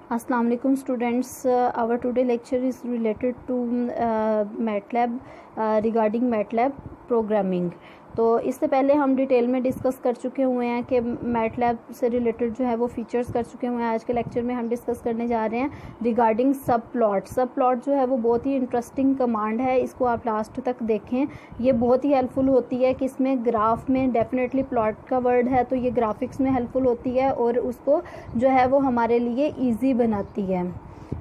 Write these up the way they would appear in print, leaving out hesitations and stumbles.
Assalamu alaikum students. Our today lecture is related to MATLAB regarding MATLAB programming. तो इससे पहले हम detail में डिस्कस कर चुके हुए हैं कि MATLAB से रिलेटेड जो है वो फीचर्स कर चुके हुए हैं। आज के लेक्चर में हम डिस्कस करने जा रहे हैं रिगार्डिंग सब प्लॉट जो है वो बहुत ही इंटरेस्टिंग कमांड है, इसको आप लास्ट तक देखें। ये बहुत ही हेल्पफुल होती है कि इसमें ग्राफ में डेफिनेटली प्लॉट का वर्ड है तो ये ग्राफिक्स में हेल्पफुल होती है और उसको जो है वो हमारे लिए ईजी बनाती है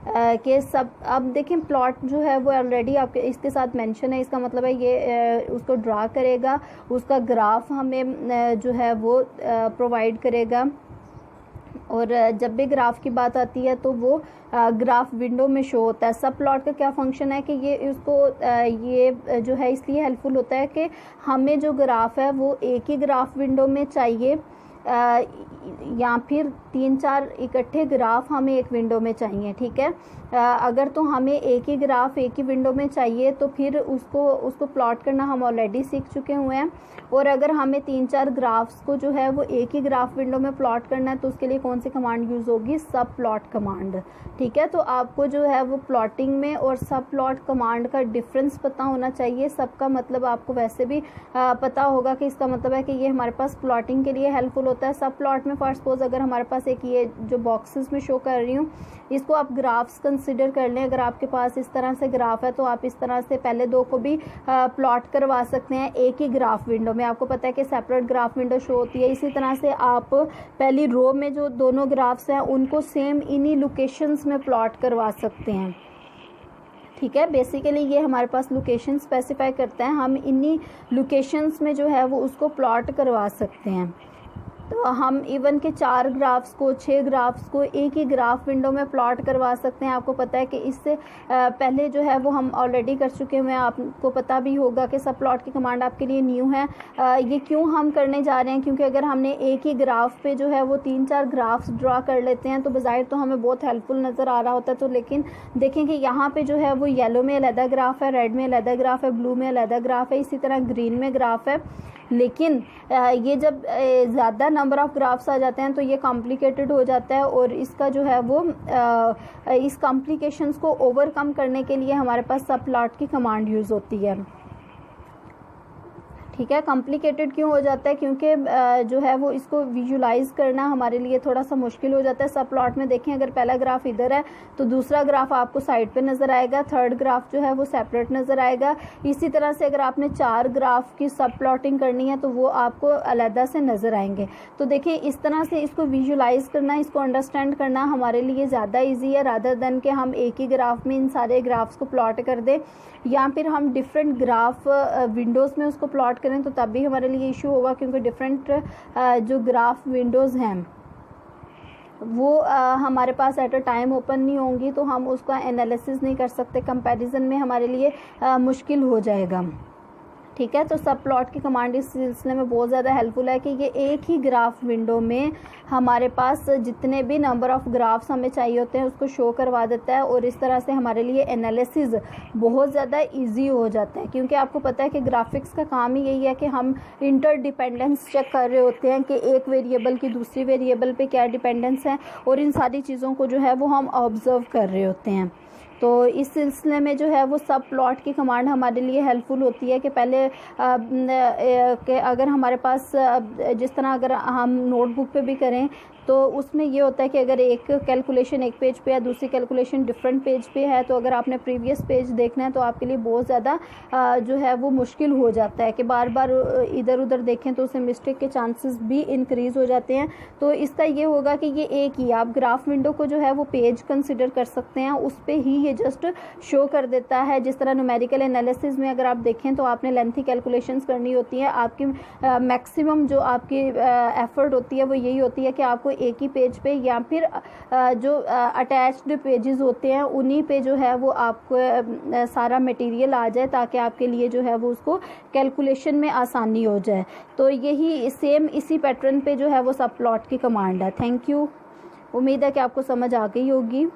कि सब। अब देखें प्लॉट जो है वो ऑलरेडी आपके इसके साथ मेंशन है, इसका मतलब है ये उसको ड्रा करेगा, उसका ग्राफ हमें जो है वो प्रोवाइड करेगा। और जब भी ग्राफ की बात आती है तो वो ग्राफ विंडो में शो होता है। सब प्लॉट का क्या फंक्शन है कि ये उसको ये जो है इसलिए हेल्पफुल होता है कि हमें जो ग्राफ है वो एक ही ग्राफ विंडो में चाहिए या फिर 3-4 इकट्ठे ग्राफ हमें एक विंडो में चाहिए, ठीक है। अगर तो हमें एक ही ग्राफ एक ही विंडो में चाहिए तो फिर उसको प्लॉट करना हम ऑलरेडी सीख चुके हुए हैं। और अगर हमें 3-4 ग्राफ्स को जो है वो एक ही ग्राफ विंडो में प्लॉट करना है तो उसके लिए कौन सी कमांड यूज़ होगी? सब प्लॉट कमांड, ठीक है। तो आपको जो है वो प्लॉटिंग में और सब प्लॉट कमांड का डिफरेंस पता होना चाहिए। सबका मतलब आपको वैसे भी पता होगा कि इसका मतलब है कि ये हमारे पास प्लॉटिंग के लिए हेल्पफुल होता है। सब प्लॉट में फॉर सपोज अगर हमारे पास एक ये जो बॉक्सेस में शो कर रही हूँ इसको आप ग्राफ्स कंसिडर कर लें। अगर आपके पास इस तरह से ग्राफ है तो आप इस तरह से पहले दो को भी प्लॉट करवा सकते हैं एक ही ग्राफ विंडो में। आपको पता है कि सेपरेट ग्राफ विंडो शो होती है। इसी तरह से आप पहली रो में जो दोनों ग्राफ्स हैं उनको सेम इन्हीं लोकेशंस में प्लॉट करवा सकते हैं, ठीक है। बेसिकली ये हमारे पास लोकेशन स्पेसिफाई करता है, हम इन्हीं लोकेशंस में जो है वो उसको प्लॉट करवा सकते हैं। तो हम इवन के 4 ग्राफ्स को 6 ग्राफ्स को एक ही ग्राफ विंडो में प्लॉट करवा सकते हैं। आपको पता है कि इससे पहले जो है वो हम ऑलरेडी कर चुके हुए हैं। आपको पता भी होगा कि सब प्लॉट की कमांड आपके लिए न्यू है। ये क्यों हम करने जा रहे हैं? क्योंकि अगर हमने एक ही ग्राफ पे जो है वो 3-4 ग्राफ्स ड्रा कर लेते हैं तो बज़ाहिर तो हमें बहुत हेल्पफुल नज़र आ रहा होता है। तो लेकिन देखें कि यहाँ पे जो है वो येलो में अलग ग्राफ है, रेड में अलग ग्राफ है, ब्लू में अलग ग्राफ है, इसी तरह ग्रीन में ग्राफ है। लेकिन ये जब ज़्यादा नंबर ऑफ़ ग्राफ्स आ जाते हैं तो ये कॉम्प्लिकेटेड हो जाता है और इसका जो है वो इस कॉम्प्लिकेशंस को ओवरकम करने के लिए हमारे पास सब प्लॉट की कमांड यूज़ होती है, ठीक है। कॉम्प्लिकेटेड क्यों हो जाता है? क्योंकि जो है वो इसको विजुलाइज करना हमारे लिए थोड़ा सा मुश्किल हो जाता है। सब प्लॉट में देखें अगर पहला ग्राफ इधर है तो दूसरा ग्राफ आपको साइड पे नज़र आएगा, थर्ड ग्राफ जो है वो सेपरेट नज़र आएगा। इसी तरह से अगर आपने 4 ग्राफ की सब प्लॉटिंग करनी है तो वो आपको अलहदा से नज़र आएंगे। तो देखिए इस तरह से इसको विजुलाइज करना, इसको अंडरस्टैंड करना हमारे लिए ज़्यादा ईजी है रादर देन कि हम एक ही ग्राफ में इन सारे ग्राफ्स को प्लॉट कर दें या फिर हम डिफरेंट ग्राफ विंडोज़ में उसको प्लॉट करें तो तब भी हमारे लिए इशू होगा। क्योंकि डिफरेंट जो ग्राफ विंडोज़ हैं वो हमारे पास एट अ टाइम ओपन नहीं होंगी तो हम उसका एनालिसिस नहीं कर सकते, कंपैरिजन में हमारे लिए मुश्किल हो जाएगा, ठीक है। तो सब प्लॉट की कमांड इस सिलसिले में बहुत ज़्यादा हेल्पफुल है कि ये एक ही ग्राफ विंडो में हमारे पास जितने भी नंबर ऑफ़ ग्राफ्स हमें चाहिए होते हैं उसको शो करवा देता है और इस तरह से हमारे लिए एनालिसिस बहुत ज़्यादा इजी हो जाता है। क्योंकि आपको पता है कि ग्राफिक्स का काम ही यही है कि हम इंटरडिपेंडेंस चेक कर रहे होते हैं कि एक वेरिएबल की दूसरी वेरिएबल पे क्या डिपेंडेंस है और इन सारी चीज़ों को जो है वो हम ऑब्ज़र्व कर रहे होते हैं। तो इस सिलसिले में जो है वो सब प्लॉट की कमांड हमारे लिए हेल्पफुल होती है कि पहले कि अगर हमारे पास जिस तरह अगर हम नोटबुक पे भी करें तो उसमें ये होता है कि अगर एक कैलकुलेशन एक पेज पे है, दूसरी कैलकुलेशन डिफरेंट पेज पे है, तो अगर आपने प्रीवियस पेज देखना है तो आपके लिए बहुत ज़्यादा जो है वो मुश्किल हो जाता है कि बार बार इधर उधर देखें तो उससे मिस्टेक के चांसेस भी इंक्रीज़ हो जाते हैं। तो इसका ये होगा कि ये एक ही आप ग्राफ विंडो को जो है वो पेज कंसिडर कर सकते हैं, उस पर ही ये जस्ट शो कर देता है। जिस तरह न्यूमेरिकल एनालिसिस में अगर आप देखें तो आपने लेंथी कैलकुलेशंस करनी होती है, आपकी मैक्सिमम जो आपकी एफर्ट होती है वो यही होती है कि आपको एक ही पेज पे या फिर जो अटैच्ड पेजेस होते हैं उन्हीं पे जो है वो आपको सारा मटेरियल आ जाए ताकि आपके लिए जो है वो उसको कैलकुलेशन में आसानी हो जाए। तो यही सेम इसी पैटर्न पे जो है वो सब प्लॉट की कमांड है। थैंक यू, उम्मीद है कि आपको समझ आ गई होगी।